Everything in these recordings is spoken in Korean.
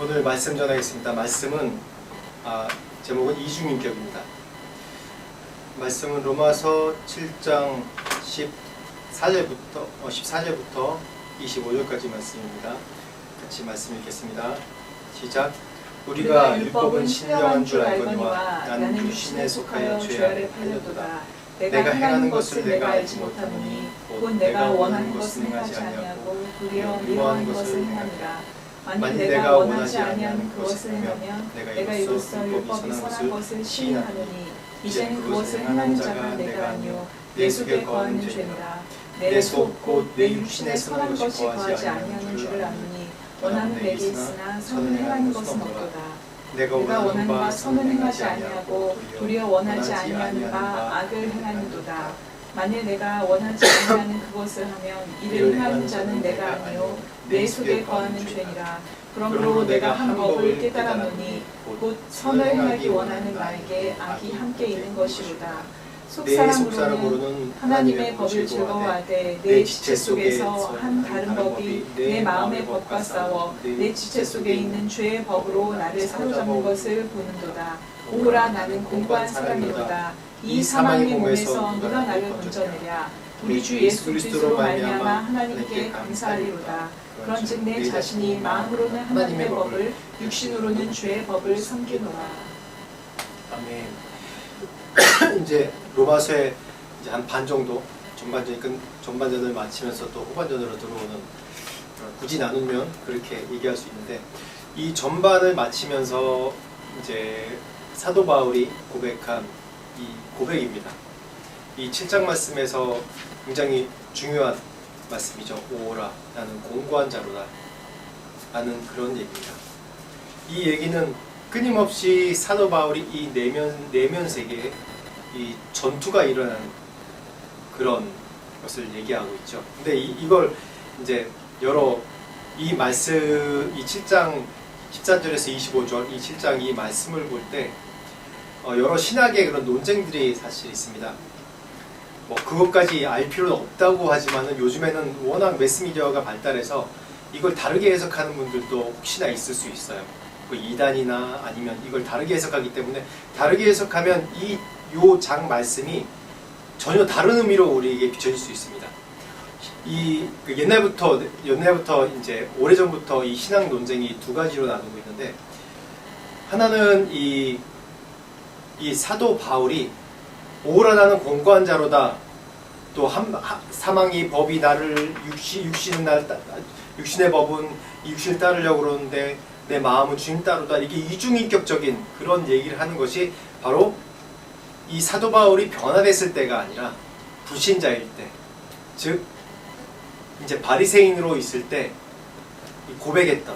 오늘 말씀 전하겠습니다. 말씀은 제목은 이중인격입니다. 말씀은 로마서 7장 14절부터 25절까지 말씀입니다. 같이 말씀 읽겠습니다. 시작. 우리가 율법은 신령한 줄 알거니와 나는 육신에 속하여 죄 아래 팔렸도다. 내가 행하는 것을 내가 알지 못하노니 곧 내가 원하는 것은 행하지 아니하고 도리어 미워하는 것을 행하느라. 만일 내가 원하지 아니하는 그것을 행하면 내가 이로써 율법이 선한 것을 시인하노니 이제는 그것을 행하는 자가 내가 아니요 내 속에 거하는 죄니라. 내 속 곧 내 육신에 선한 것이 거하지 아니하는 줄을 아노니 원하는 내게 있으나 선을 행하는 것은 없도다. 내가 원하는 바 선을 행하지 아니하고 도리어 원하지 아니하는 바 악을 행하는도다. 만일 내가 원하지 아니하는 그것을 하면 이를 행하는 자는 내가 아니요 내 속에 거하는 죄니라. 그러므로 내가 한 법을 깨달았노니 곧 선을 행하기 원하는 나에게 악이 함께 있는 것이로다. 속사람으로는 하나님의 법을 즐거워하되 내 지체 속에서 한 다른 법이 내 마음의 법과 싸워 내 지체 속에 있는 죄의 법으로 나를 사로잡는 것을 보는도다. 오라 나는 공고한 사람이로다. 이 사망의 몸에서 누가 나를 건져내랴. 우리 주 예수 그리스도로 말미암아 하나님께 감사하리로다. 그런즉 내 자신이 마음으로는 하나님의 법을 육신으로는 죄의 법을 섬기노라. 아멘. 이제 로마서의 이제 한 반 정도 전반전을 마치면서 또 후반전으로 들어오는, 굳이 나누면 그렇게 얘기할 수 있는데, 이 전반을 마치면서 이제 사도 바울이 고백한 이 고백입니다. 이 7장 말씀에서 굉장히 중요한 말씀이죠. 오라 나는 공고한 자로다 라는 그런 얘기입니다. 이 얘기는 끊임없이 사도 바울이 이 내면 세계에 이 전투가 일어나는 그런 것을 얘기하고 있죠. 근데 이걸 이제 이 말씀, 이 7장 14절에서 25절, 이 7장 이 말씀을 볼 때 여러 신학의 그런 논쟁들이 사실 있습니다. 뭐 그것까지 알 필요는 없다고 하지만은 요즘에는 워낙 매스미디어가 발달해서 이걸 다르게 해석하는 분들도 혹시나 있을 수 있어요. 그 이단이나 아니면 이걸 다르게 해석하기 때문에, 다르게 해석하면 요 장 말씀이 전혀 다른 의미로 우리에게 비춰질 수 있습니다. 옛날부터 이제 오래전부터 이 신학 논쟁이 두 가지로 나누고 있는데, 하나는 이 사도 바울이 오라 나는 공고한 자로다, 또 사망의 법이 나를 육신의 법은 육신을 따르려고 그러는데 내 마음은 주님 따르다, 이게 이중인격적인 그런 얘기를 하는 것이 바로 이 사도 바울이 변화됐을 때가 아니라 불신자일 때, 즉 이제 바리새인으로 있을 때 고백했던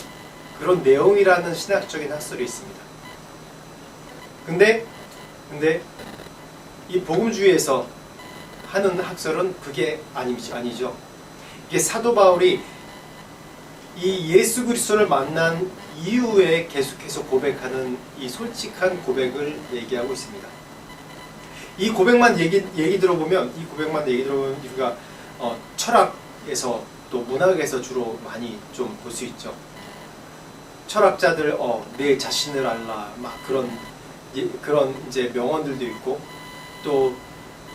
그런 내용이라는 신학적인 학설이 있습니다. 근데 이 복음주의에서 하는 학설은 그게 아니죠. 이게 사도 바울이 이 예수 그리스도를 만난 이후에 계속해서 고백하는 이 솔직한 고백을 얘기하고 있습니다. 이 고백만 얘기 들어보면 우리가 철학에서 또 문학에서 주로 많이 좀 볼 수 있죠. 철학자들 내 자신을 알라, 막 그런 이제 명언들도 있고, 또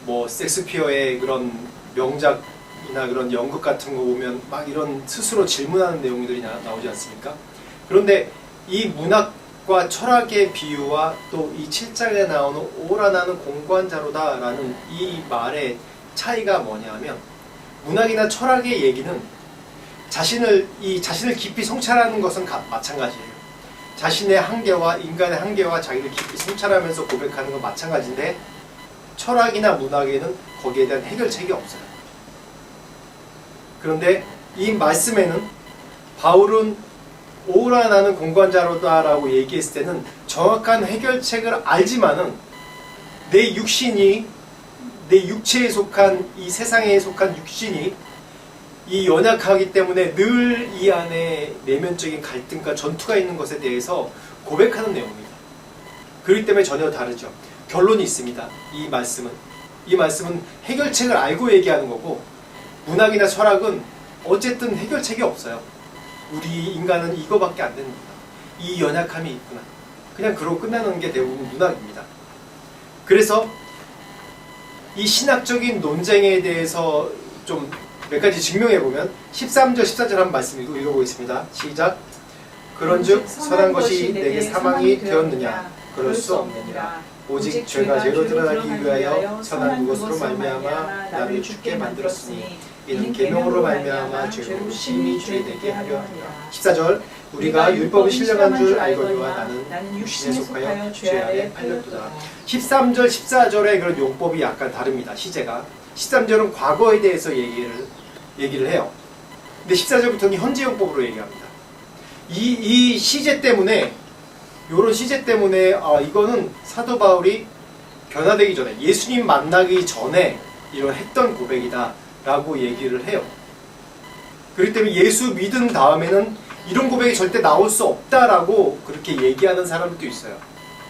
뭐 섹스피어의 그런 명작이나 그런 연극 같은 거 보면 막 이런 스스로 질문하는 내용들이 나오지 않습니까? 그런데 이 문학과 철학의 비유와 또 이 7장에 나오는 오라 나는 공고한 자로다 라는 이 말의 차이가 뭐냐면, 문학이나 철학의 얘기는 자신을 깊이 성찰하는 것은 마찬가지예요. 자신의 한계와 인간의 한계와 자기를 깊이 성찰하면서 고백하는 건 마찬가지인데, 철학이나 문학에는 거기에 대한 해결책이 없어요. 그런데 이 말씀에는 바울은 오라 나는 공고한 자로다 라고 얘기했을 때는 정확한 해결책을 알지만은 내 육체에 속한, 이 세상에 속한 육신이 이 연약하기 때문에 늘 이 안에 내면적인 갈등과 전투가 있는 것에 대해서 고백하는 내용입니다. 그렇기 때문에 전혀 다르죠. 결론이 있습니다. 이 말씀은 해결책을 알고 얘기하는 거고, 문학이나 철학은 어쨌든 해결책이 없어요. 우리 인간은 이거밖에 안 됩니다. 이 연약함이 있구나. 그냥 그러고 끝나는 게 대부분 문학입니다. 그래서 이 신학적인 논쟁에 대해서 좀 몇 가지 증명해보면 13절, 14절 한번 말씀 읽어보겠습니다. 시작. 그런즉 선한 것이 내게 사망이 되었느냐? 그럴 수 없느니라. 오직 죄가 죄로 드러나기 위하여 선한 그것으로 말미암아 나를 죽게 만들었으니 이는 계명으로 말미암아 죄로 심히 죄되게 하려 함이라. 14절. 우리가 율법을 신령한 줄 알거니와 나는 육신에 속하여 죄 아래 팔렸도다. 13절, 14절의 그런 용법이 약간 다릅니다. 시제가. 13절은 과거에 대해서 얘기를 해요. 근데 14절부터는 현재 용법으로 얘기합니다. 이 시제 때문에, 요런 시제 때문에 이거는 사도 바울이 변화되기 전에, 예수님 만나기 전에 이런 했던 고백이다 라고 얘기를 해요. 그렇기 때문에 예수 믿은 다음에는 이런 고백이 절대 나올 수 없다라고 그렇게 얘기하는 사람도 있어요.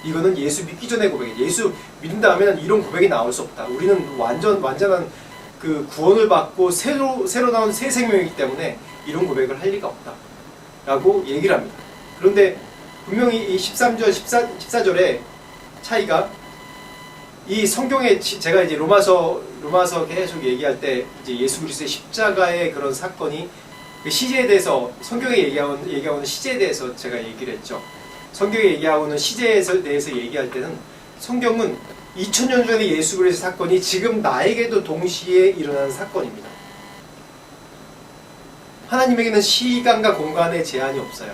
이거는 예수 믿기 전의 고백이에요. 예수 믿은 다음에는 이런 고백이 나올 수 없다. 우리는 완전한 그 구원을 받고 새로 나온 새 생명이기 때문에 이런 고백을 할 리가 없다 라고 얘기를 합니다. 그런데 분명히 이 13절, 14절의 차이가 이 성경에 제가 이제 로마서 계속 얘기할 때 이제 예수 그리스도의 십자가의 그런 사건이 그 시제에 대해서 성경에 얘기하고는 시제에 대해서 제가 얘기를 했죠. 성경에 얘기하고는 시제에 대해서 얘기할 때는 성경은 2000년 전에 예수 그리스도 사건이 지금 나에게도 동시에 일어나는 사건입니다. 하나님에게는 시간과 공간의 제한이 없어요.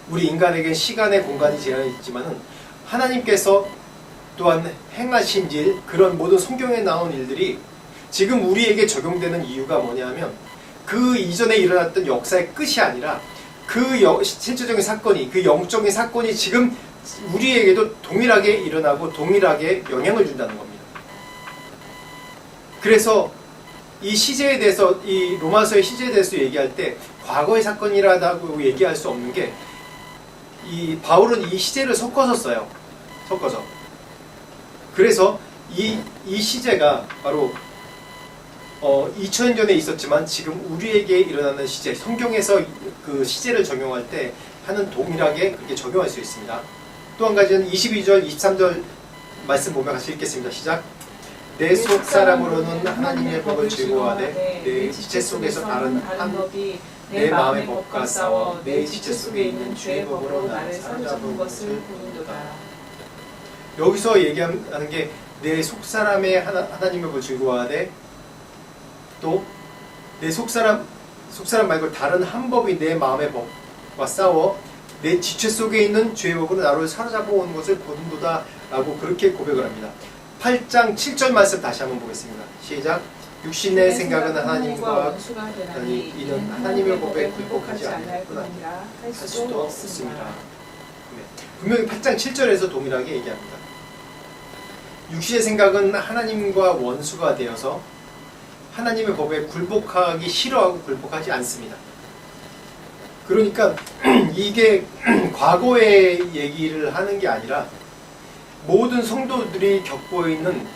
우리 인간에게는 시간의 공간이 제한이 있지만은 하나님께서 또한 행하신 일, 그런 모든 성경에 나온 일들이 지금 우리에게 적용되는 이유가 뭐냐면 그 이전에 일어났던 역사의 끝이 아니라 그 실제적인 사건이, 그 영적인 사건이 지금 우리에게도 동일하게 일어나고 동일하게 영향을 준다는 겁니다. 그래서 이 시제에 대해서, 이 로마서의 시제에 대해서 얘기할 때 과거의 사건이라고 얘기할 수 없는 게, 이 바울은 이 시제를 섞어서 써요. 섞어서. 그래서 이 시제가 바로 2000년 전에 있었지만 지금 우리에게 일어나는 시제, 성경에서 그 시제를 적용할 때 하는 동일하게 그렇게 적용할 수 있습니다. 또 한 가지는 22절, 23절 말씀 보면 같이 읽겠습니다. 시작. 내 속사람으로는 하나님의 법을 즐거워하되 내 지체 속에서 다른 한 법이 내 마음의 법과 싸워 내 지체 속에 있는 죄의 법으로 나를 사로잡은 것을 보는도다. 여기서 얘기하는 게 내 속사람의 하나님의 법을 즐거워하되, 또 내 속사람 말고 다른 한 법이 내 마음의 법과 싸워 내 지체 속에 있는 죄의 법으로 나를 사로잡아 온 것을 보는도다 라고 그렇게 고백을 합니다. 8장 7절 말씀 다시 한번 보겠습니다. 시작. 육신의 생각은 하나님과 원수하니 이는 하나님의 법에 굴복하지 않았구나 할 수도 없습니다. 네. 분명히 8장 7절에서 동일하게 얘기합니다. 육신의 생각은 하나님과 원수가 되어서 하나님의 법에 굴복하기 싫어하고 굴복하지 않습니다. 그러니까 이게 과거의 얘기를 하는 게 아니라 모든 성도들이 겪고 있는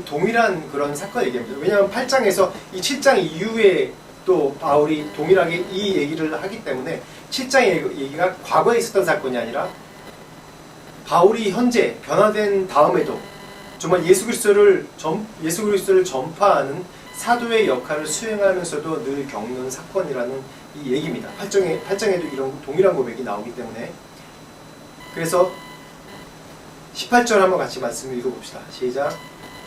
동일한 그런 사건 얘기합니다. 왜냐하면 8장에서 이 7장 이후에 또 바울이 동일하게 이 얘기를 하기 때문에 7장의 얘기가 과거에 있었던 사건이 아니라 바울이 현재 변화된 다음에도 정말 예수 그리스도를 전파하는 사도의 역할을 수행하면서도 늘 겪는 사건이라는 이 얘기입니다. 8장에도 이런 동일한 고백이 나오기 때문에. 그래서 18절 한번 같이 말씀 읽어봅시다. 시작.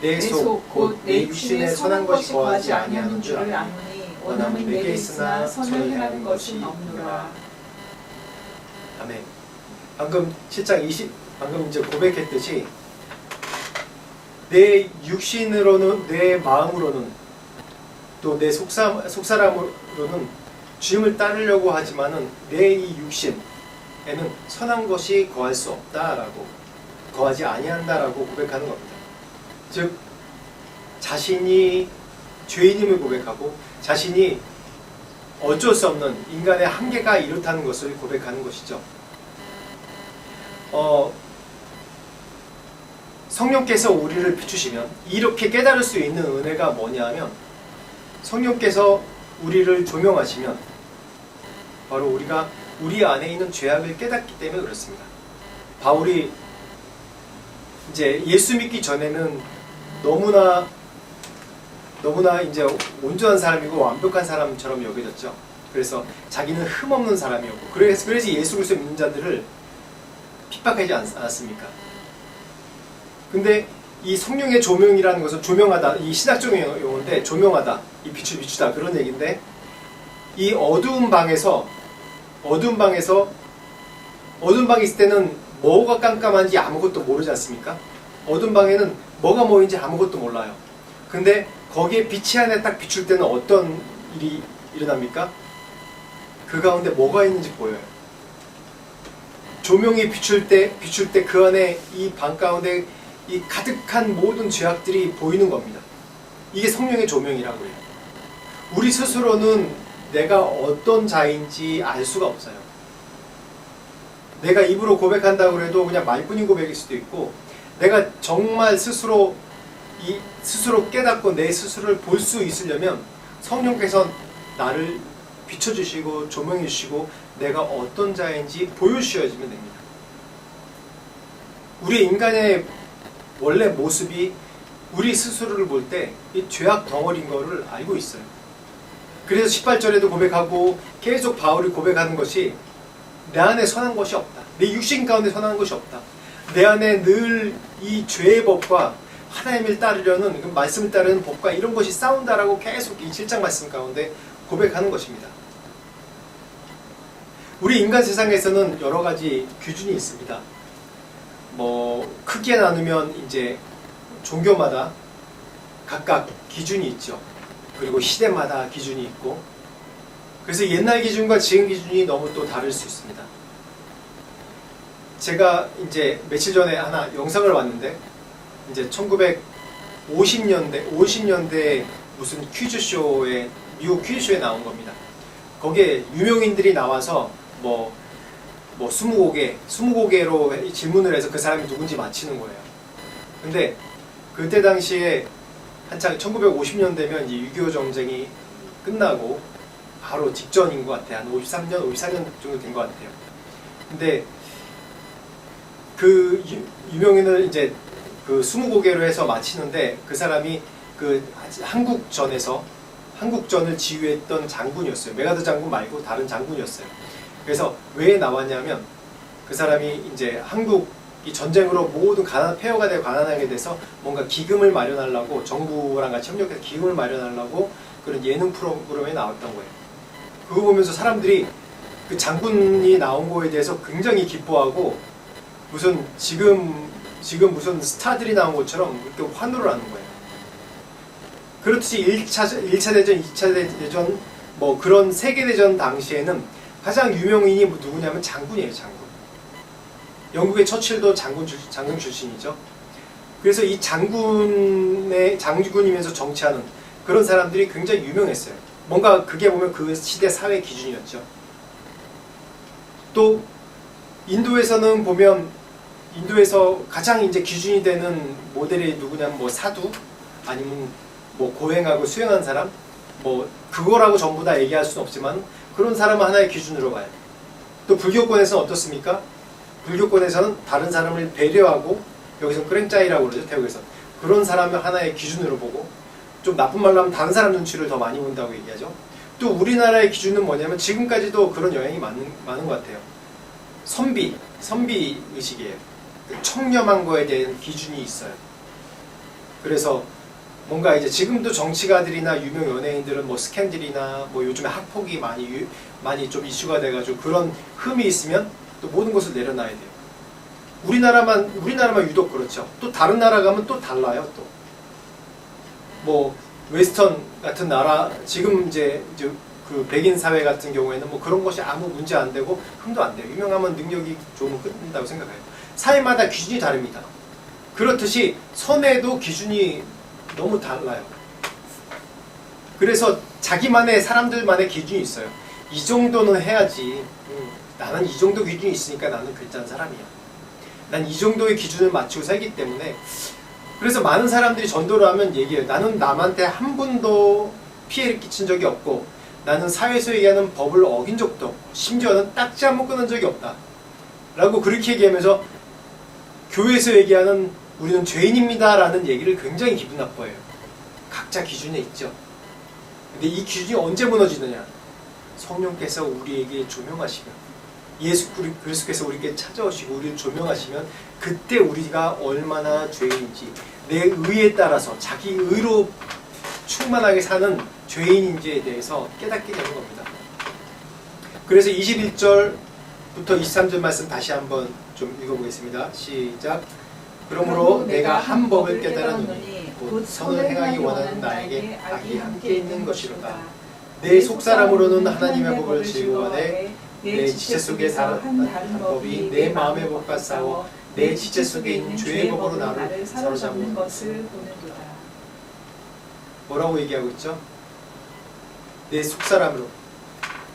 내 속 곧 내 육신에 선한 것이 거하지 아니하는 줄 아노니 원함은 내게 있으나 선을 행하는 것은 없노라. 아멘. 방금 7장 방금 이제 고백했듯이 내 육신으로는, 내 마음으로는, 또 내 속사람으로는 주님을 따르려고 하지만은 내 이 육신에는 선한 것이 거할 수 없다라고, 거하지 아니한다라고 고백하는 겁니다. 즉 자신이 죄인임을 고백하고 자신이 어쩔 수 없는 인간의 한계가 이렇다는 것을 고백하는 것이죠. 성령께서 우리를 비추시면 이렇게 깨달을 수 있는 은혜가 뭐냐면, 성령께서 우리를 조명하시면 바로 우리가 우리 안에 있는 죄악을 깨닫기 때문에 그렇습니다. 바울이 이제 예수 믿기 전에는 너무나 이제 온전한 사람이고 완벽한 사람처럼 여겨졌죠. 그래서 자기는 흠없는 사람이었고, 그래서 예수 그리스도 믿는 자들을 핍박하지 않았습니까? 근데 이 성령의 조명이라는 것은 조명하다, 이 신학적 용어인데 조명하다, 이 빛을 비추다 그런 얘기인데, 이 어두운 방에 있을 때는 뭐가 깜깜한지 아무것도 모르지 않습니까? 어두운 방에는 뭐가 뭐인지 아무것도 몰라요. 근데 거기에 빛이 안에 딱 비출 때는 어떤 일이 일어납니까? 그 가운데 뭐가 있는지 보여요. 조명이 비출 때 그 안에 이 방 가운데 이 가득한 모든 죄악들이 보이는 겁니다. 이게 성령의 조명이라고 해요. 우리 스스로는 내가 어떤 자인지 알 수가 없어요. 내가 입으로 고백한다고 해도 그냥 말뿐인 고백일 수도 있고, 내가 정말 스스로 깨닫고 내 스스로를 볼 수 있으려면 성령께서 나를 비춰주시고 조명해 주시고 내가 어떤 자인지 보여주셔야지만 됩니다. 우리 인간의 원래 모습이 우리 스스로를 볼 때 이 죄악 덩어리인 거를 알고 있어요. 그래서 18절에도 고백하고 계속 바울이 고백하는 것이 내 안에 선한 것이 없다. 내 육신 가운데 선한 것이 없다. 내 안에 늘 이 죄의 법과 하나님을 따르려는 그 말씀을 따르는 법과 이런 것이 싸운다라고 계속 이 7장 말씀 가운데 고백하는 것입니다. 우리 인간 세상에서는 여러 가지 기준이 있습니다. 크게 나누면 이제 종교마다 각각 기준이 있죠. 그리고 시대마다 기준이 있고, 그래서 옛날 기준과 지금 기준이 너무 또 다를 수 있습니다. 제가 이제 며칠 전에 하나 영상을 봤는데, 이제 1950년대 무슨 퀴즈쇼에, 미국 퀴즈쇼에 나온 겁니다. 거기에 유명인들이 나와서 20곡로 질문을 해서 그 사람이 누군지 맞히는 거예요. 근데 그때 당시에 한창 1950년대면 이제 6.25 전쟁이 끝나고 바로 직전인 것 같아요. 한 54년 정도 된 것 같아요. 근데 그 유명인을 이제 그 20곡으로 해서 마치는데, 그 사람이 그 한국전을 지휘했던 장군이었어요. 메가더 장군 말고 다른 장군이었어요. 그래서 왜 나왔냐면, 그 사람이 이제 한국이 전쟁으로 모든 폐허가 되고 가난하게 돼서 뭔가 기금을 마련하려고, 정부랑 같이 협력해서 기금을 마련하려고 그런 예능 프로그램에 나왔던 거예요. 그거 보면서 사람들이 그 장군이 나온 거에 대해서 굉장히 기뻐하고, 무슨 지금 무슨 스타들이 나온 것처럼 이렇게 환호를 하는 거예요. 그렇듯이 1차 대전, 2차 대전, 그런 세계대전 당시에는 가장 유명인이 누구냐면 장군이에요, 장군. 영국의 처칠도 장군 출신이죠. 그래서 이 장군이면서 정치하는 그런 사람들이 굉장히 유명했어요. 뭔가 그게 보면 그 시대 사회 기준이었죠. 또 인도에서는 보면, 인도에서 가장 이제 기준이 되는 모델이 누구냐면 사두, 아니면 고행하고 수행한 사람, 그거라고 전부 다 얘기할 수는 없지만 그런 사람은 하나의 기준으로 봐요. 또 불교권에서는 어떻습니까? 불교권에서는 다른 사람을 배려하고, 여기서 끄랭짜이라고 그러죠, 태국에서. 그런 사람을 하나의 기준으로 보고, 좀 나쁜 말로 하면 다른 사람 눈치를 더 많이 본다고 얘기하죠. 또 우리나라의 기준은 뭐냐면 지금까지도 그런 영향이 많은 것 같아요. 선비 의식이에요. 청렴한 거에 대한 기준이 있어요. 그래서 뭔가 이제 지금도 정치가들이나 유명 연예인들은 스캔들이나 요즘에 학폭이 많이 좀 이슈가 돼가지고 그런 흠이 있으면 또 모든 것을 내려놔야 돼요. 우리나라만 유독 그렇죠. 또 다른 나라 가면 또 달라요. 또 웨스턴 같은 나라, 지금 이제 그 백인 사회 같은 경우에는 그런 것이 아무 문제 안 되고 흠도 안 돼요. 유명하면 능력이 좋으면 끝난다고 생각해요. 사회마다 기준이 다릅니다. 그렇듯이 선에도 기준이 너무 달라요. 그래서 사람들만의 기준이 있어요. 이 정도는 해야지. 나는 이 정도 기준이 있으니까 나는 괜찮은 사람이야. 난 이 정도의 기준을 맞추고 살기 때문에. 그래서 많은 사람들이 전도를 하면 얘기해요. 나는 남한테 한 번도 피해를 끼친 적이 없고, 나는 사회에서 얘기하는 법을 어긴 적도 없고 심지어는 딱지 한 번 끊은 적이 없다 라고 그렇게 얘기하면서 교회에서 얘기하는 우리는 죄인입니다 라는 얘기를 굉장히 기분 나빠해요. 각자 기준에 있죠. 근데 이 기준이 언제 무너지느냐? 성령께서 우리에게 조명하시면, 예수 그리스도께서 우리에게 찾아오시고 우리를 조명하시면 그때 우리가 얼마나 죄인인지, 내 의에 따라서 자기 의로 충만하게 사는 죄인인지에 대해서 깨닫게 되는 겁니다. 그래서 21절부터 23절 말씀 다시 한번 좀 읽어보겠습니다. 시작. 그러므로 내가 한 법을 깨달았노니 곧 선을 행하기 원하는 나에게 악이 함께 있는 것이로다. 내 속사람으로는 하나님의 법을 즐거워하되 내 지체 속에 다른 법이 내 마음의 법과 싸워 내 지체 속에 있는 죄의 법으로 나를 사로잡는 것을 보는도다. 뭐라고 얘기하고 있죠? 내 속사람으로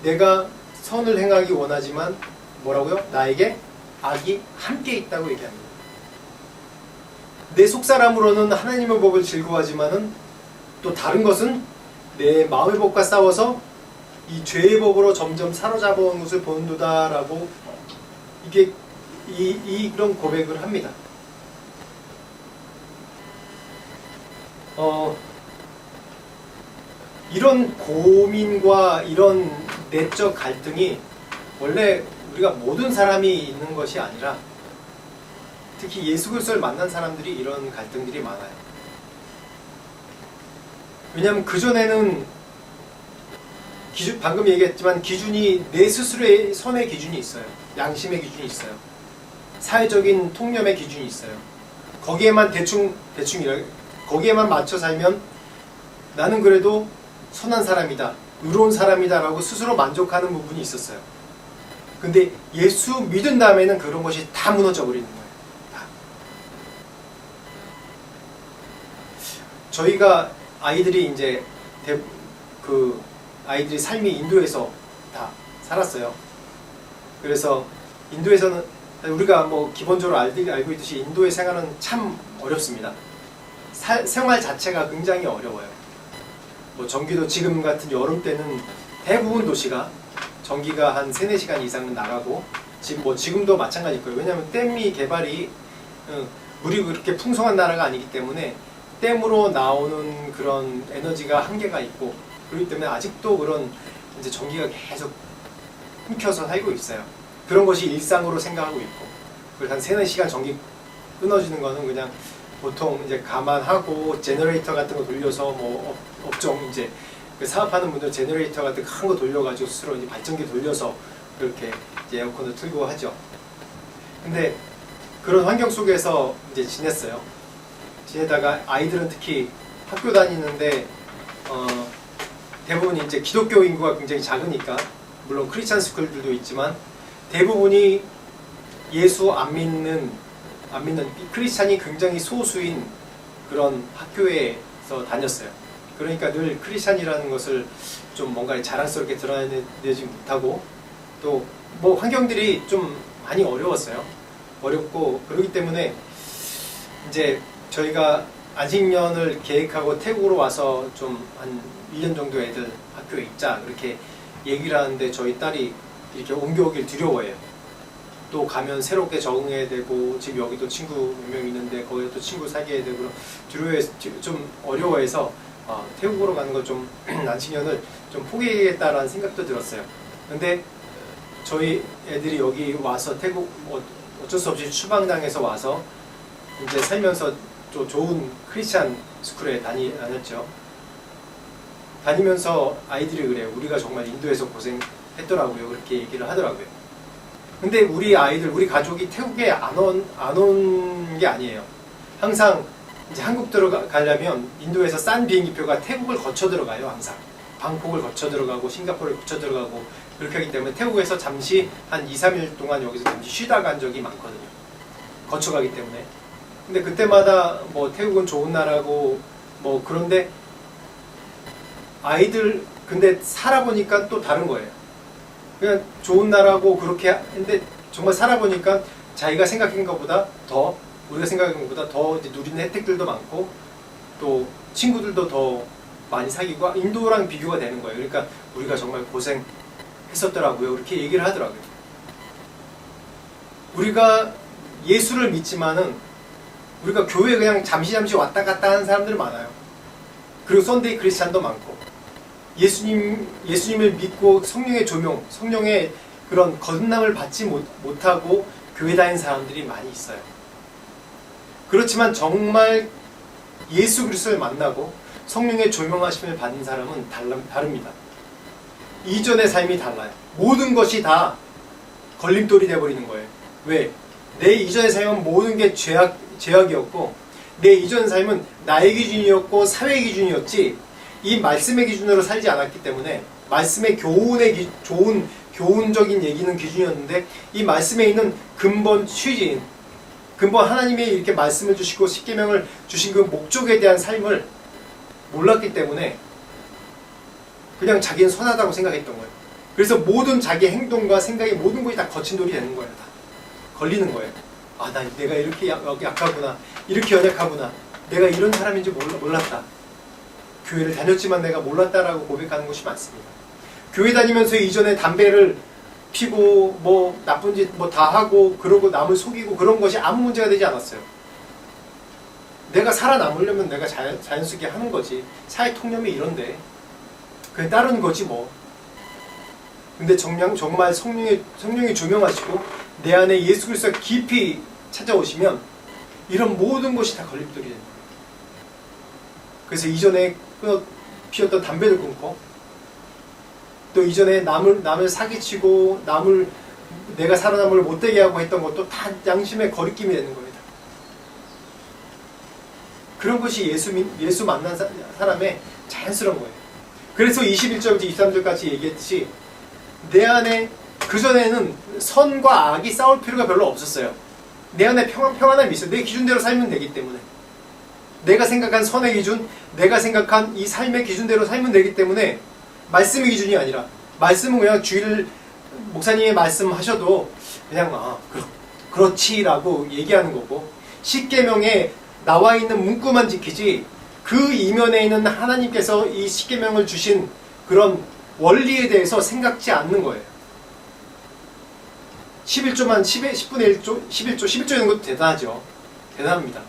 내가 선을 행하기 원하지만 뭐라고요? 나에게 악이 함께 있다고 얘기합니다. 내 속사람으로는 하나님의 법을 즐거워하지만은 또 다른 것은 내 마음의 법과 싸워서 이 죄의 법으로 점점 사로잡아온 것을 보는도다라고 이게 이런 고백을 합니다. 이런 고민과 이런 내적 갈등이 원래 우리가 모든 사람이 있는 것이 아니라 특히 예수 그리스도를 만난 사람들이 이런 갈등들이 많아요. 왜냐하면 그전에는 방금 얘기했지만 기준이 내 스스로의 선의 기준이 있어요. 양심의 기준이 있어요. 사회적인 통념의 기준이 있어요. 거기에만 거기에만 맞춰 살면 나는 그래도 선한 사람이다, 의로운 사람이다 라고 스스로 만족하는 부분이 있었어요. 근데 예수 믿은 다음에는 그런 것이 다 무너져 버리는 거예요. 다. 저희가 아이들이 이제 아이들이 삶이 인도에서 다 살았어요. 그래서 인도에서는 우리가 뭐 기본적으로 알고 있듯이 인도의 생활은 참 어렵습니다. 생활 자체가 굉장히 어려워요. 뭐 전기도 지금 같은 여름 때는 대부분 도시가 전기가 한 3-4시간 이상은 나가고 지금도 마찬가지일 거예요. 왜냐하면 댐이 개발이 물이 그렇게 풍성한 나라가 아니기 때문에 댐으로 나오는 그런 에너지가 한계가 있고 그렇기 때문에 아직도 그런 이제 전기가 계속 끊겨서 살고 있어요. 그런 것이 일상으로 생각하고 있고 그래서 한 3-4시간 전기 끊어지는 거는 그냥 보통 이제 감안하고 제너레이터 같은 거 돌려서 뭐 업종 이제 그 사업하는 분들 제너레이터 같은 큰 거 돌려가지고 스스로 이제 발전기 돌려서 그렇게 이제 에어컨을 틀고 하죠. 근데 그런 환경 속에서 이제 지내다가 아이들은 특히 학교 다니는데 대부분이 이제 기독교 인구가 굉장히 작으니까 물론 크리스찬 스쿨들도 있지만 대부분이 예수 안 믿는 크리스찬이 굉장히 소수인 그런 학교에서 다녔어요. 그러니까 늘 크리스찬이라는 것을 좀 뭔가 자랑스럽게 드러내지 못하고 또 뭐 환경들이 좀 많이 어려웠어요. 어렵고 그렇기 때문에 이제 저희가 안식년을 계획하고 태국으로 와서 좀 한 1년 정도 애들 학교에 있자 그렇게 얘기를 하는데 저희 딸이 이렇게 옮겨오길 두려워해요. 또 가면 새롭게 적응해야 되고 지금 여기도 친구 몇 명 있는데 거기에 또 친구 사귀어야 되고 두려워해서 좀 어려워해서 태국으로 가는 걸 좀 안식년을 좀 포기해야겠다라는 생각도 들었어요. 근데 저희 애들이 여기 와서 태국 어쩔 수 없이 추방당해서 와서 이제 살면서 좀 좋은 크리스찬 스쿨에 다녔죠. 다니면서 아이들이 그래요. 우리가 정말 인도에서 고생했더라고요. 그렇게 얘기를 하더라고요. 근데 우리 가족이 태국에 안 온 게 아니에요. 항상 이제 한국 들어가려면 인도에서 싼 비행기표가 태국을 거쳐 들어가요. 항상 방콕을 거쳐 들어가고 싱가포르를 거쳐 들어가고 그렇게 하기 때문에 태국에서 잠시 한 2-3일 동안 여기서 잠시 쉬다 간 적이 많거든요. 거쳐가기 때문에. 근데 그때마다 뭐 태국은 좋은 나라고 뭐 그런데 아이들 근데 살아보니까 또 다른 거예요. 그냥 좋은 나라고 그렇게 했는데 정말 살아보니까 자기가 생각한 것보다 우리가 생각한 것보다 더 이제 누리는 혜택들도 많고 또 친구들도 더 많이 사귀고 인도랑 비교가 되는 거예요. 그러니까 우리가 정말 고생했었더라고요. 그렇게 얘기를 하더라고요. 우리가 예수를 믿지만은 우리가 교회 그냥 잠시 왔다 갔다 하는 사람들 많아요. 그리고 썬데이 크리스찬도 많고 예수님을 믿고 성령의 조명, 성령의 그런 거듭남을 받지 못하고 교회 다니는 사람들이 많이 있어요. 그렇지만 정말 예수 그리스도를 만나고 성령의 조명하심을 받는 사람은 다릅니다. 이전의 삶이 달라요. 모든 것이 다 걸림돌이 되어버리는 거예요. 왜? 내 이전의 삶은 모든 게 죄악이었고 내 이전 삶은 나의 기준이었고 사회의 기준이었지 이 말씀의 기준으로 살지 않았기 때문에 말씀의 좋은 교훈적인 얘기는 기준이었는데 이 말씀에 있는 근본 취지인 근본 하나님이 이렇게 말씀을 주시고 십계명을 주신 그 목적에 대한 삶을 몰랐기 때문에 그냥 자기는 선하다고 생각했던 거예요. 그래서 모든 자기 행동과 생각이 모든 것이 다 거친 돌이 되는 거예요. 다 걸리는 거예요. 아, 내가 이렇게 약하구나. 이렇게 연약하구나. 내가 이런 사람인지 몰랐다. 교회를 다녔지만 내가 몰랐다라고 고백하는 것이 많습니다. 교회 다니면서 이전에 담배를 피고 뭐 나쁜 짓 뭐 다 하고 그러고 남을 속이고 그런 것이 아무 문제가 되지 않았어요. 내가 살아남으려면 내가 자연스럽게 하는 거지. 사회 통념이 이런데 그냥 따르는 거지 뭐. 근데 정말 성령이 조명하시고 내 안에 예수 그리스도가 깊이 찾아오시면 이런 모든 것이 다 걸림돌이 됩니다. 그래서 이전에 피웠던 담배를 끊고 또 이전에 남을 사기치고 내가 살아남을 못되게 하고 했던 것도 다 양심의 거리낌이 되는 겁니다. 그런 것이 예수 만난 사람의 자연스러운 거예요. 그래서 21절부터 23절까지 얘기했듯이 내 안에 그전에는 선과 악이 싸울 필요가 별로 없었어요. 내 안에 평안함이 있어요. 내 기준대로 살면 되기 때문에. 내가 생각한 선의 기준, 내가 생각한 이 삶의 기준대로 살면 되기 때문에 말씀의 기준이 아니라 말씀은 그냥 주일 목사님의 말씀하셔도 그냥 그렇지라고 얘기하는 거고 십계명에 나와 있는 문구만 지키지 그 이면에 있는 하나님께서 이 십계명을 주신 그런 원리에 대해서 생각지 않는 거예요. 11조만 10분의 1조, 11조 되는 것도 대단하죠. 대단합니다.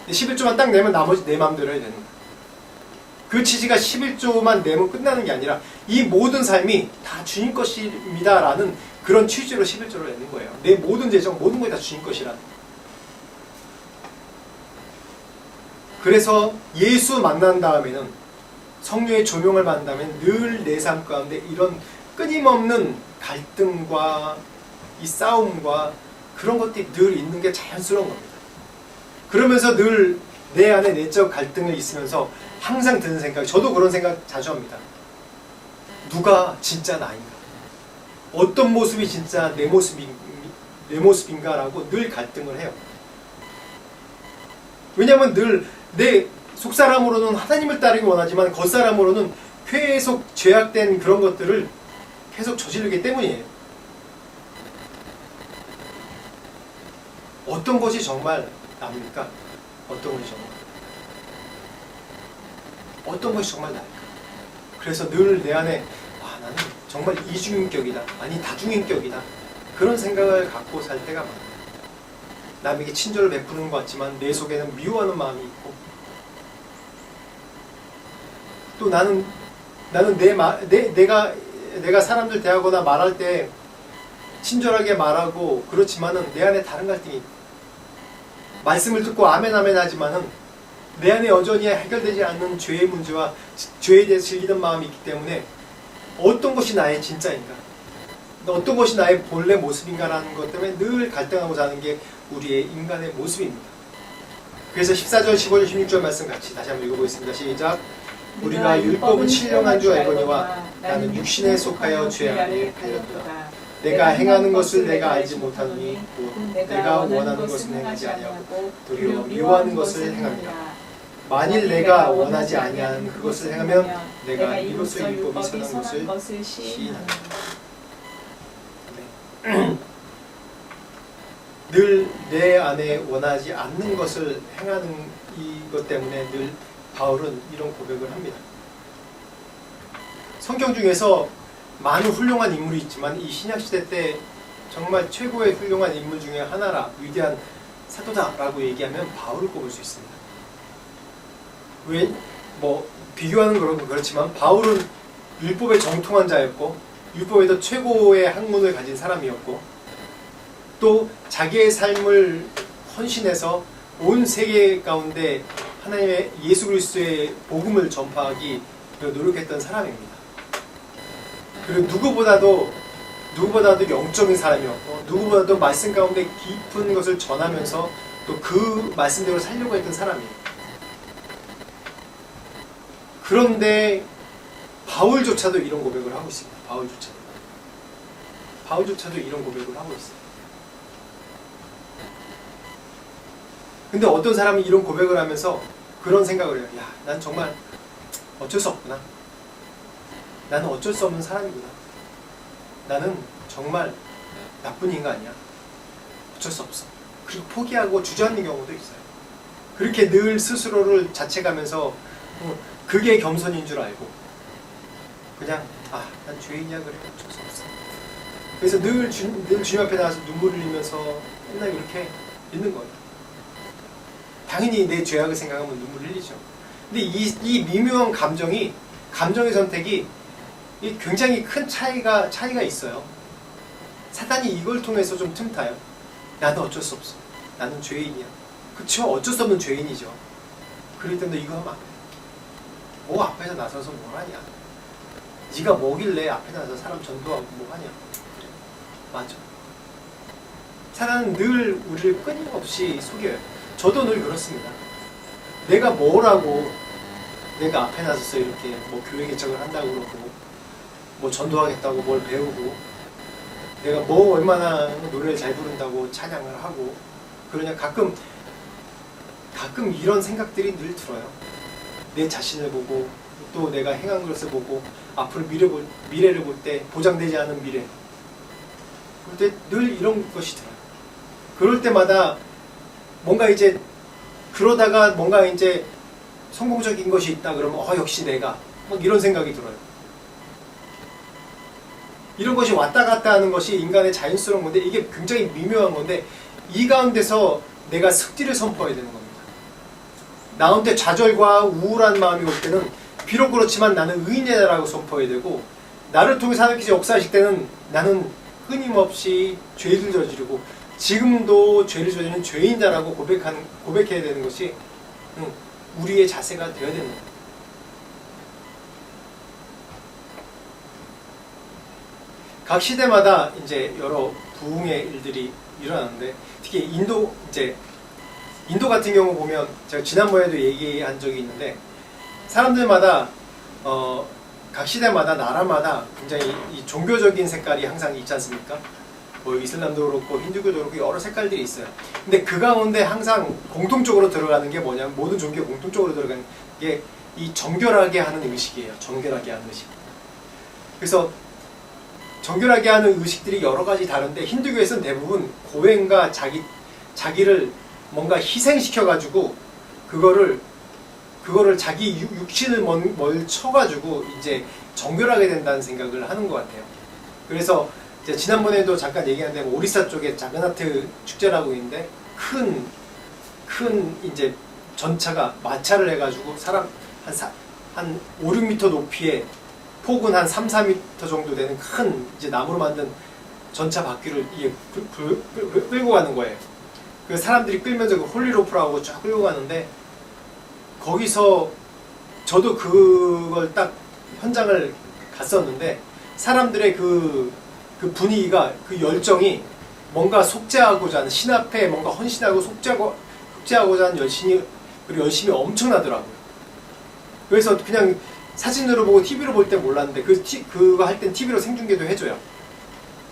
11조만 딱 내면 나머지 내 마음대로 해야 되는 거예요. 그 취지가 11조만 내면 끝나는 게 아니라 이 모든 삶이 다 주님 것입니다 라는 그런 취지로 11조를 내는 거예요. 내 모든 재정, 모든 것이 다 주님 것이라는. 그래서 예수 만난 다음에는 성령의 조명을 만난 다음에 늘 내 삶 가운데 이런 끊임없는 갈등과 이 싸움과 그런 것들이 늘 있는 게 자연스러운 겁니다. 그러면서 늘 내 안에 내적 갈등이 있으면서 항상 드는 생각, 저도 그런 생각 자주 합니다. 누가 진짜 나인가? 어떤 모습이 진짜 내 모습인가라고 늘 갈등을 해요. 왜냐하면 늘 내 속사람으로는 하나님을 따르기 원하지만 겉사람으로는 계속 죄악된 그런 것들을 계속 저지르기 때문이에요. 어떤 것이 정말 납니까? 어떤 것이 정말 나을까? 그래서 늘 내 안에 나는 정말 이중인격이다. 아니 다중인격이다. 그런 생각을 갖고 살 때가 많아요. 남에게 친절을 베푸는 것 같지만 내 속에는 미워하는 마음이 있고 또 나는 내가 사람들 대하거나 말할 때 친절하게 말하고 그렇지만은 내 안에 다른 갈등이 있고 말씀을 듣고 아멘 하지만은 내 안에 여전히 해결되지 않는 죄의 문제와 죄에 대해 즐기는 마음이 있기 때문에 어떤 것이 나의 진짜인가, 어떤 것이 나의 본래 모습인가라는 것 때문에 늘 갈등하고 사는 게 우리의 인간의 모습입니다. 그래서 14절, 15절, 16절 말씀 같이 다시 한번 읽어보겠습니다. 시작. 우리가 율법은 신령한 줄 알거니와 나는 육신에 속하여 죄 안에 팔렸도다. 내가 행하는 것을 내가 알지 못하노니 곧 내가 원하는 것은 행하지 아니하고 도리어 미워하는 것을 행합니다. 만일 내가 원하지 아니하는 그것을 행하면 내가 이로써 율법이 선한 것을 시인합니다. 늘 내 안에 원하지 않는 것을 행하는 이것 때문에 늘 바울은 이런 고백을 합니다. 성경 중에서 많은 훌륭한 인물이 있지만 이 신약시대 때 정말 최고의 훌륭한 인물 중에 하나라, 위대한 사도다라고 얘기하면 바울을 꼽을 수 있습니다. 왜? 비교하는 건 그렇지만 바울은 율법에 정통한 자였고 율법에도 최고의 학문을 가진 사람이었고 또 자기의 삶을 헌신해서 온 세계 가운데 하나님의 예수 그리스도의 복음을 전파하기 노력했던 사람입니다. 그리고 누구보다도 영적인 사람이었고 누구보다도 말씀 가운데 깊은 것을 전하면서 또 그 말씀대로 살려고 했던 사람이에요. 그런데 바울조차도 이런 고백을 하고 있습니다. 바울조차도 이런 고백을 하고 있어요. 근데 어떤 사람이 이런 고백을 하면서 그런 생각을 해요. 야, 난 정말 어쩔 수 없구나. 나는 어쩔 수 없는 사람이구나. 나는 정말 나쁜 인간이야. 어쩔 수 없어. 그리고 포기하고 주저앉는 경우도 있어요. 그렇게 늘 스스로를 자책하면서 그게 겸손인 줄 알고 그냥 난 죄인이야. 그래 어쩔 수 없어. 그래서 늘 주님 앞에 나와서 눈물을 흘리면서 맨날 이렇게 있는 거예요. 당연히 내 죄악을 생각하면 눈물 흘리죠. 근데 이 미묘한 감정의 선택이 굉장히 큰 차이가 있어요. 사단이 이걸 통해서 좀 틈타요. 나는 어쩔 수 없어. 나는 죄인이야. 그쵸? 어쩔 수 없는 죄인이죠. 그럴 때 너 이거 하면 안 돼. 뭐 앞에서 나서서 뭘 하냐. 네가 뭐길래 앞에 나서서 사람 전도하고 뭐 하냐. 그래. 맞아. 사단은 늘 우리를 끊임없이 속여요. 저도 늘 그렇습니다. 내가 뭐라고 내가 앞에 나서서 이렇게 교회 개척을 한다고 그러고 전도하겠다고 뭘 배우고 내가 얼마나 노래를 잘 부른다고 찬양을 하고 그러냐. 가끔 이런 생각들이 늘 들어요. 내 자신을 보고 또 내가 행한 것을 보고 앞으로 미래를 볼 때 보장되지 않은 미래 그럴 때 늘 이런 것이 들어요. 그럴 때마다 그러다가 뭔가 이제 성공적인 것이 있다 그러면 역시 내가 이런 생각이 들어요. 이런 것이 왔다 갔다 하는 것이 인간의 자연스러운 건데 이게 굉장히 미묘한 건데 이 가운데서 내가 승리를 선포해야 되는 겁니다. 나한테 좌절과 우울한 마음이 올 때는 비록 그렇지만 나는 의인이다라고 선포해야 되고 나를 통해서 하나님께서 역사하실 때는 나는 끊임없이 죄를 저지르고 지금도 죄를 저지르는 죄인이다라고 고백해야 되는 것이 우리의 자세가 되어야 되는 겁니다. 각 시대마다 이제 여러 부흥의 일들이 일어나는데 특히 인도 같은 경우 보면 제가 지난번에도 얘기한 적이 있는데 사람들마다 각 시대마다 나라마다 굉장히 이 종교적인 색깔이 항상 있지 않습니까? 이슬람도 그렇고 힌두교도 그렇고 여러 색깔들이 있어요. 근데 그 가운데 항상 공통적으로 들어가는 게 뭐냐면 모든 종교에 공통적으로 들어가는 게 이 정결하게 하는 의식이에요. 정결하게 하는 의식. 그래서 정결하게 하는 의식들이 여러 가지 다른데 힌두교에서는 대부분 고행과 자기를 뭔가 희생시켜가지고 그거를 자기 육신을 멀쳐가지고 이제 정결하게 된다는 생각을 하는 것 같아요. 그래서 이제 지난번에도 잠깐 얘기했는데 오리사 쪽에 자그나트 축제라고 있는데 큰 이제 전차가 마차를 해가지고 사람 한 5, 6m 높이에 폭은 한 3, 4m 정도 되는 큰 이제 나무로 만든 전차 바퀴를 끌고 가는 거예요. 그 사람들이 끌면서 그 홀리로프라고 쫙 끌고 가는데 거기서 저도 그걸 딱 현장을 갔었는데 사람들의 그 분위기가 그 열정이 뭔가 속죄하고자 하는 신 앞에 뭔가 헌신하고 속죄하고자 하는 열심이 엄청나더라고요. 그래서 그냥 사진으로 보고 TV로 볼 때 몰랐는데 그거 할 땐 TV로 생중계도 해줘요.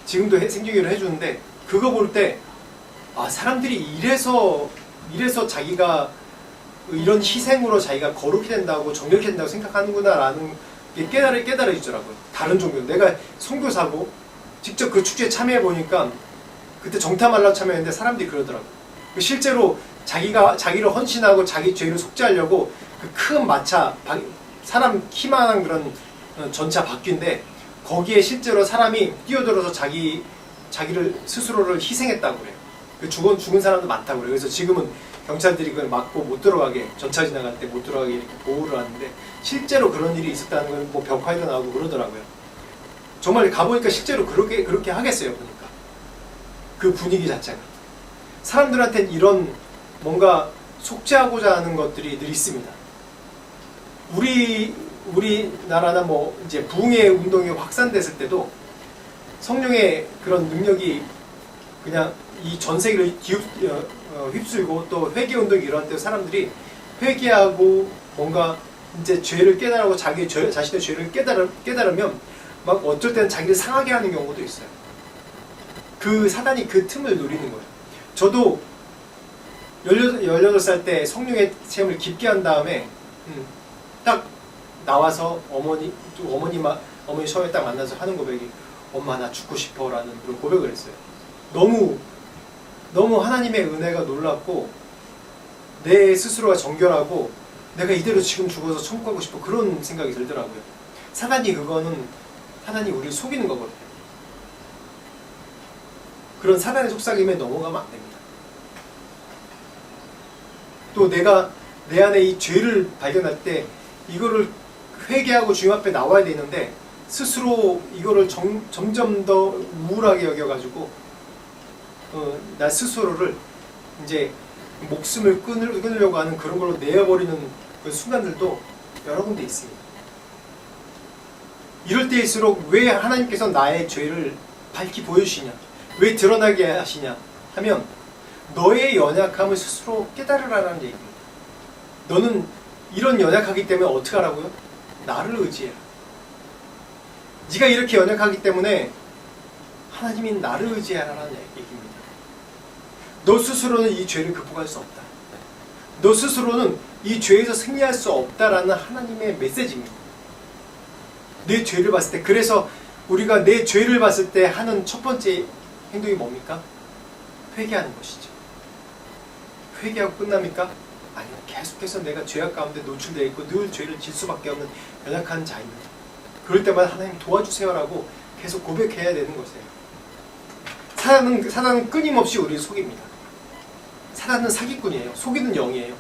지금도 생중계를 해주는데 그거 볼 때 사람들이 이래서 자기가 이런 희생으로 자기가 거룩히 된다고 정결히 된다고 생각하는구나 라는 게 깨달아지더라고요. 다른 종교. 내가 선교사고 직접 그 축제에 참여해 보니까 그때 정탐하려고 참여했는데 사람들이 그러더라고요. 실제로 자기를 헌신하고 자기 죄를 속죄하려고 그 큰 마차 사람 키만한 그런 전차 바뀐데 거기에 실제로 사람이 뛰어들어서 자기를 스스로를 희생했다고 그래요. 죽은 사람도 많다고 그래요. 그래서 지금은 경찰들이 그걸 막고 못 들어가게, 전차 지나갈 때 못 들어가게 이렇게 보호를 하는데 실제로 그런 일이 있었다는 건 뭐 벽화에도 나오고 그러더라고요. 정말 가보니까 실제로 그렇게 하겠어요. 보니까 그 분위기 자체가 사람들한테는 이런 뭔가 속죄하고자 하는 것들이 늘 있습니다. 우리나라나 뭐 이제 부흥의 운동이 확산됐을 때도 성령의 그런 능력이 그냥 이 전 세계를 휩쓸고 또 회개 운동이 일어날 때 사람들이 회개하고 뭔가 이제 죄를 깨달고 자신의 죄를 깨달으면 막 어쩔 때는 자기를 상하게 하는 경우도 있어요. 그 사단이 그 틈을 노리는 거예요. 저도 18살 때 성령의 체험을 깊게 한 다음에 딱 나와서 어머니 처음에 딱 만나서 하는 고백이 엄마 나 죽고 싶어 라는 그런 고백을 했어요. 너무 하나님의 은혜가 놀랍고 내 스스로가 정결하고 내가 이대로 지금 죽어서 천국 가고 싶어 그런 생각이 들더라고요. 사단이 우리를 속이는 거거든요. 그런 사단의 속삭임에 넘어가면 안 됩니다. 또 내가 내 안에 이 죄를 발견할 때 이거를 회개하고 주님 앞에 나와야 되는데 스스로 이거를 점점 더 우울하게 여겨가지고 나 스스로를 이제 목숨을 끊으려고 하는 그런 걸로 내어버리는 그 순간들도 여러 군데 있습니다. 이럴 때일수록 왜 하나님께서 나의 죄를 밝히 보여주시냐, 왜 드러나게 하시냐 하면 너의 연약함을 스스로 깨달으라는 얘기입니다. 너는 이런 연약하기 때문에 어떻게 하라고요? 나를 의지해라. 네가 이렇게 연약하기 때문에 하나님이 나를 의지하라는 얘기입니다. 너 스스로는 이 죄를 극복할 수 없다. 너 스스로는 이 죄에서 승리할 수 없다라는 하나님의 메시지입니다. 내 죄를 봤을 때, 그래서 우리가 내 죄를 봤을 때 하는 첫 번째 행동이 뭡니까? 회개하는 것이죠. 회개하고 끝납니까? 아니요. 계속해서 내가 죄악 가운데 노출되어 있고 늘 죄를 질 수밖에 없는 연약한 자입니다. 그럴 때마다 하나님 도와주세요라고 계속 고백해야 되는 것이에요. 사단은 끊임없이 우리를 속입니다. 사단은 사기꾼이에요. 속이는 영이에요.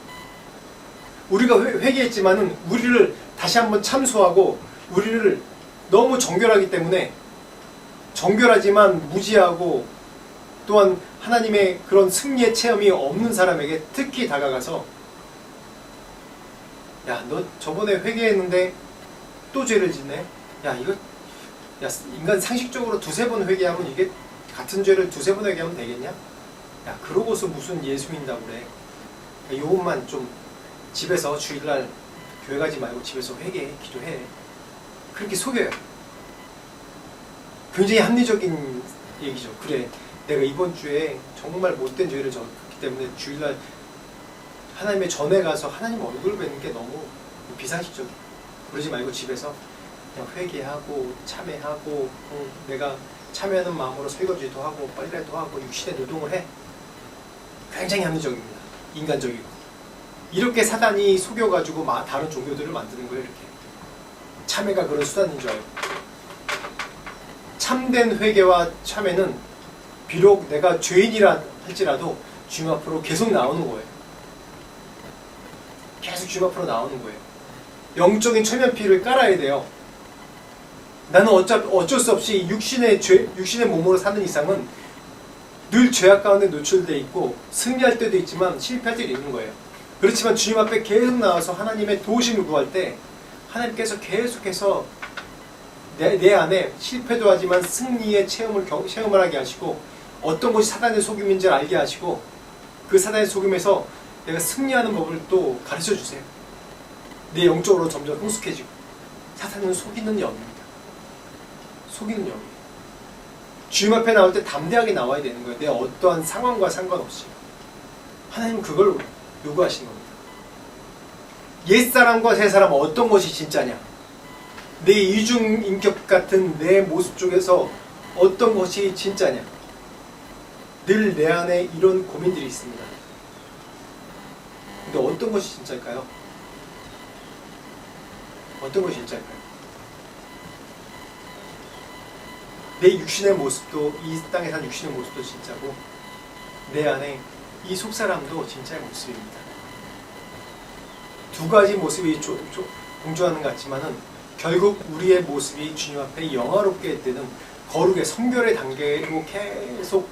우리가 회개했지만은 우리를 다시 한번 참소하고 우리를 너무 정결하기 때문에 정결하지만 무지하고 또한 하나님의 그런 승리의 체험이 없는 사람에게 특히 다가가서 야, 너 저번에 회개했는데 또 죄를 짓네? 야, 인간 상식적으로 두세 번 회개하면 이게 같은 죄를 두세 번 회개하면 되겠냐? 야, 그러고서 무슨 예수 믿는다고 그래. 요것만 좀 집에서 주일날 교회 가지 말고 집에서 회개해, 기도해. 그렇게 속여요. 굉장히 합리적인 얘기죠. 그래, 내가 이번 주에 정말 못된 죄를 졌기 때문에 주일날 하나님의 전에 가서 하나님 얼굴 뵙는 게 너무 비상식적이야. 그러지 말고 집에서 그냥 회개하고 참회하고 내가 참회하는 마음으로 설거지도 하고 빨래도 하고 육신의 노동을 해. 굉장히 합리적입니다. 인간적이고. 이렇게 사단이 속여가지고 다른 종교들을 만드는 거예요. 이렇게. 참회가 그런 수단인 줄 알고. 참된 회개와 참회는 비록 내가 죄인이라 할지라도 주님 앞으로 계속 나오는 거예요. 계속 주님 앞으로 나오는 거예요. 영적인 철면피를 깔아야 돼요. 나는 어쩔 수 없이 육신의 몸으로 사는 이상은 늘 죄악 가운데 노출되어 있고 승리할 때도 있지만 실패할 때도 있는 거예요. 그렇지만 주님 앞에 계속 나와서 하나님의 도우심을 구할 때 하나님께서 계속해서 내 안에 실패도 하지만 승리의 체험을 하게 하시고 어떤 것이 사단의 속임인지를 알게 하시고 그 사단의 속임에서 내가 승리하는 법을 또 가르쳐 주세요. 내 영적으로 점점 성숙해지고. 사탄은 속이는 영입니다. 속이는 영이에요. 주님 앞에 나올 때 담대하게 나와야 되는 거예요. 내 어떠한 상황과 상관없이. 하나님은 그걸 요구하시는 겁니다. 옛사람과 새사람 어떤 것이 진짜냐? 내 이중인격 같은 내 모습 쪽에서 어떤 것이 진짜냐? 늘 내 안에 이런 고민들이 있습니다. 근데 어떤 것이 진짜일까요? 어떤 것이 진짜일까요? 내 육신의 모습도, 이 땅에 산 육신의 모습도 진짜고 내 안에 이 속사람도 진짜의 모습입니다. 두 가지 모습이 공존하는 것 같지만은 결국 우리의 모습이 주님 앞에 영화롭게 되는 거룩의 성결의 단계로 계속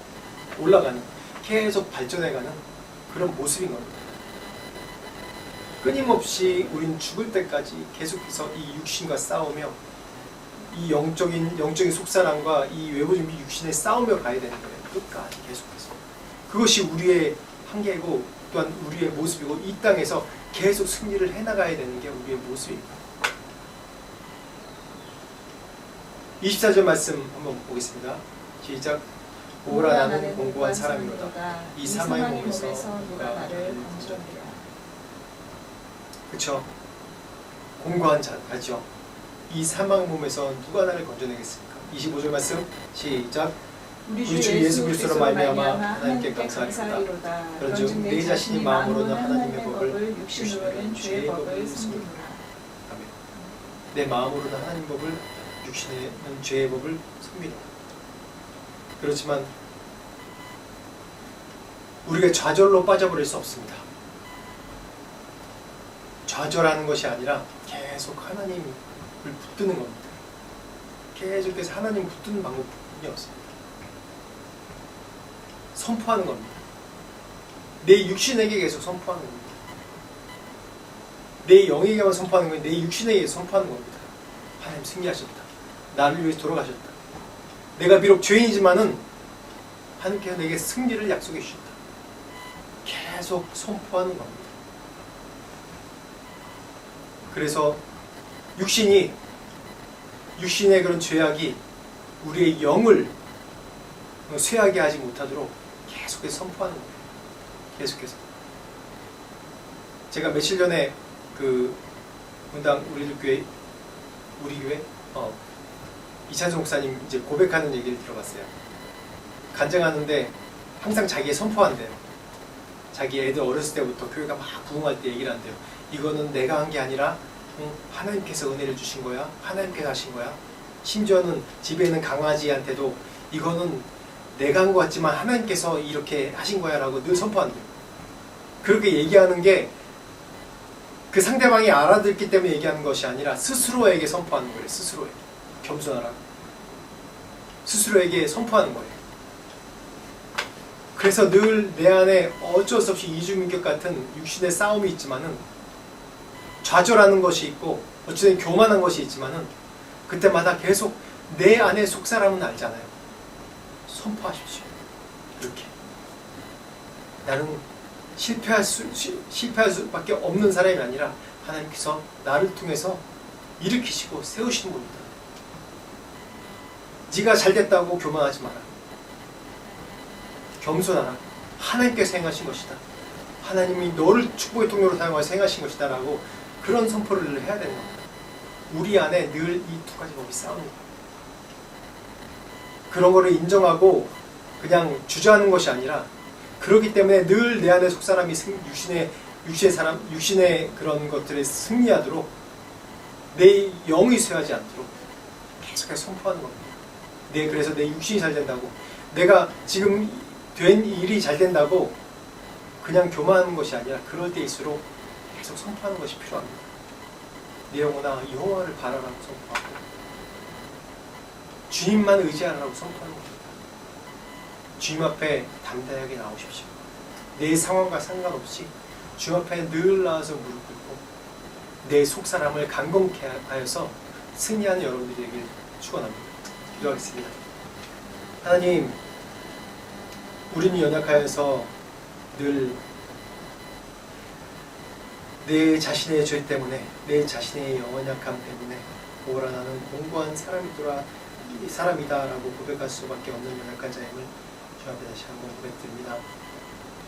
올라가는, 계속 발전해가는 그런 모습인 겁니다. 끊임없이 우린 죽을 때까지 계속해서 이 육신과 싸우며 이 영적인 속사람과 이 외부적인 육신에 싸우며 가야 되는 거예요. 끝까지 계속해서. 그것이 우리의 한계고 또한 우리의 모습이고 이 땅에서 계속 승리를 해나가야 되는 게 우리의 모습입니다. 24절 말씀 한번 보겠습니다. 시작. 오라 나는 공고한 사람이로다. 이 사망의 몸에서 누가 나를 건져내리라. 그렇죠. 공고한 자죠. 이 사망의 몸에서 누가 나를 건져내겠습니까? 25절 말씀 시작. 우리 주 예수 그리스도로 말미암아 하나님께 감사하리로다. 그런즉 내 자신이 마음으로는 하나님의 법을 육신으로는 죄의 법을 섬기노라. 아멘. 내 마음으로는 하나님 법을 육신에는 죄의 법을 섬기노라. 그렇지만 우리가 좌절로 빠져버릴 수 없습니다. 좌절하는 것이 아니라 계속 하나님을 붙드는 겁니다. 계속해서 하나님 붙드는 방법뿐이 없습니다. 선포하는 겁니다. 내 육신에게 계속 선포하는 겁니다. 내 영에게만 선포하는 거예요. 내 육신에게 선포하는 겁니다. 하나님 승리하셨다. 나를 위해서 돌아가셨다. 내가 비록 죄인이지만은 하나님께서 내게 승리를 약속해 주셨다. 계속 선포하는 겁니다. 그래서 육신의 그런 죄악이 우리의 영을 쇠하게 하지 못하도록 계속해서 선포하는 거예요. 계속해서. 제가 며칠 전에 그 분당 우리 교회 이찬수 목사님 이제 고백하는 얘기를 들어봤어요. 간증하는데 항상 자기의 선포한대요. 자기 애들 어렸을 때부터 교회가 막 부흥할 때 얘기를 한대요. 이거는 내가 한 게 아니라 하나님께서 은혜를 주신 거야. 하나님께서 하신 거야. 심지어는 집에 있는 강아지한테도 이거는 내가 한 것 같지만 하나님께서 이렇게 하신 거야 라고 늘 선포한대요. 그렇게 얘기하는 게 그 상대방이 알아듣기 때문에 얘기하는 것이 아니라 스스로에게 선포하는 거예요. 스스로에게. 겸손하라. 스스로에게 선포하는 거예요. 그래서 늘 내 안에 어쩔 수 없이 이중인격 같은 육신의 싸움이 있지만은 좌절하는 것이 있고 어쨌든 교만한 것이 있지만은 그때마다 계속 내 안에 속사람은 알잖아요. 선포하십시오. 이렇게 나는 실패할 수밖에 없는 사람이 아니라 하나님께서 나를 통해서 일으키시고 세우시는 분이다. 네가 잘됐다고 교만하지 마라. 겸손하라. 하나님께서 행하신 것이다. 하나님이 너를 축복의 통로로 사용하셔서 행하신 것이다 라고 그런 선포를 해야 되는 겁니다. 우리 안에 늘 이 두 가지 법이 싸우는 거예요. 그런 거를 인정하고 그냥 주저하는 것이 아니라 그렇기 때문에 늘 내 안에 속사람이 육신의 그런 것들에 승리하도록 내 영이 쇠하지 않도록 계속해서 선포하는 겁니다. 그래서 내 육신이 잘 된다고, 내가 지금 된 일이 잘 된다고 그냥 교만하는 것이 아니라 그럴 때일수록 계속 선포하는 것이 필요합니다. 내 영혼아 여호와를 바라라고 선포하고 주님만 의지하라고 선포하는 겁니다. 주님 앞에 담대하게 나오십시오. 내 상황과 상관없이 주님 앞에 늘 나와서 무릎 꿇고 내 속사람을 강건케 하여서 승리하는 여러분들이 되길 축원합니다. 기도하겠습니다. 하나님, 우리는 연약하여서 늘 내 자신의 죄 때문에, 내 자신의 연약함 때문에 오라 나는 공고한 사람이다 라고 고백할 수밖에 없는 연약한 자임을 주 앞에 다시 한번 고백드립니다.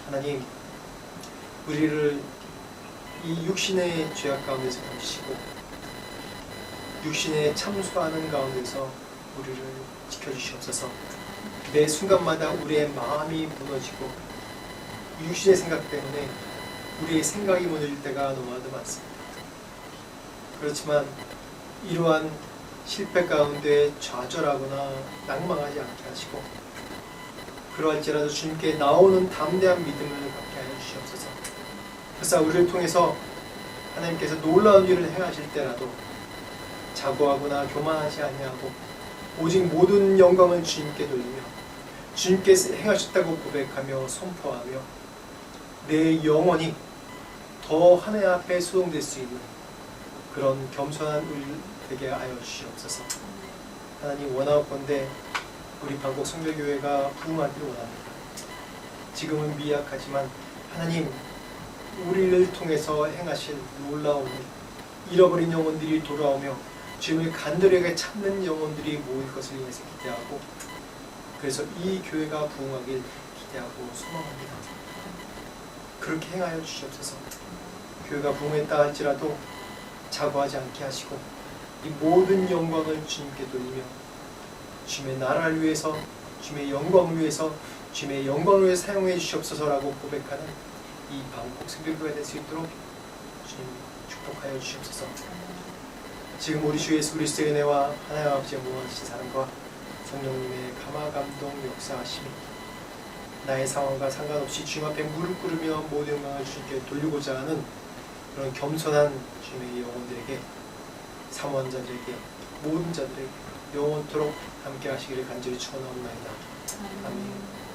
하나님, 우리를 이 육신의 죄악 가운데서 건지시고 육신에 참소하는 가운데서 우리를 지켜주시옵소서. 매 순간마다 우리의 마음이 무너지고 육신의 생각 때문에 우리의 생각이 무너질 때가 너무나도 많습니다. 그렇지만 이러한 실패 가운데 좌절하거나 낭망하지 않게 하시고 그러할지라도 주님께 나오는 담대한 믿음을 갖게 하여 주시옵소서. 그래서 우리를 통해서 하나님께서 놀라운 일을 행하실 때라도 자고하거나 교만하지 아니하고 오직 모든 영광을 주님께 돌리며 주님께서 행하셨다고 고백하며 선포하며 내 영혼이 더 하나님 앞에 소동될 수 있는 그런 겸손한 우리 되게 하여 주시옵소서. 하나님 원하옵건대 우리 방콕 성결교회가 부흥하기를 원합니다. 지금은 미약하지만 하나님 우리를 통해서 행하실 놀라운 일, 잃어버린 영혼들이 돌아오며 주님을 간절하게 찾는 영혼들이 모일 것을 위해서 기대하고 그래서 이 교회가 부흥하길 기대하고 소망합니다. 그렇게 행하여 주시옵소서. 교회가 부흥했다 할지라도 자고하지 않게 하시고 이 모든 영광을 주님께 돌리며 주님의 나라를 위해서 주님의 영광을 위해서 주님의 영광을 위해 사용해 주시옵소서라고 고백하는 이 방콕 성결교회가 될 수 있도록 주님 축복하여 주시옵소서. 지금 우리 주 예수 그리스도의 은혜와 하나님 아버지의 무한하신 사랑과 성령님의 감화 감동 역사하심이 나의 상황과 상관없이 주님 앞에 무릎 꿇으며 모든 영광을 주님께 돌리고자 하는 그런 겸손한 주님의 영혼들에게 사모자들에게 모든 자들에게 영원토록 함께 하시기를 간절히 축원하옵나이다. 아멘.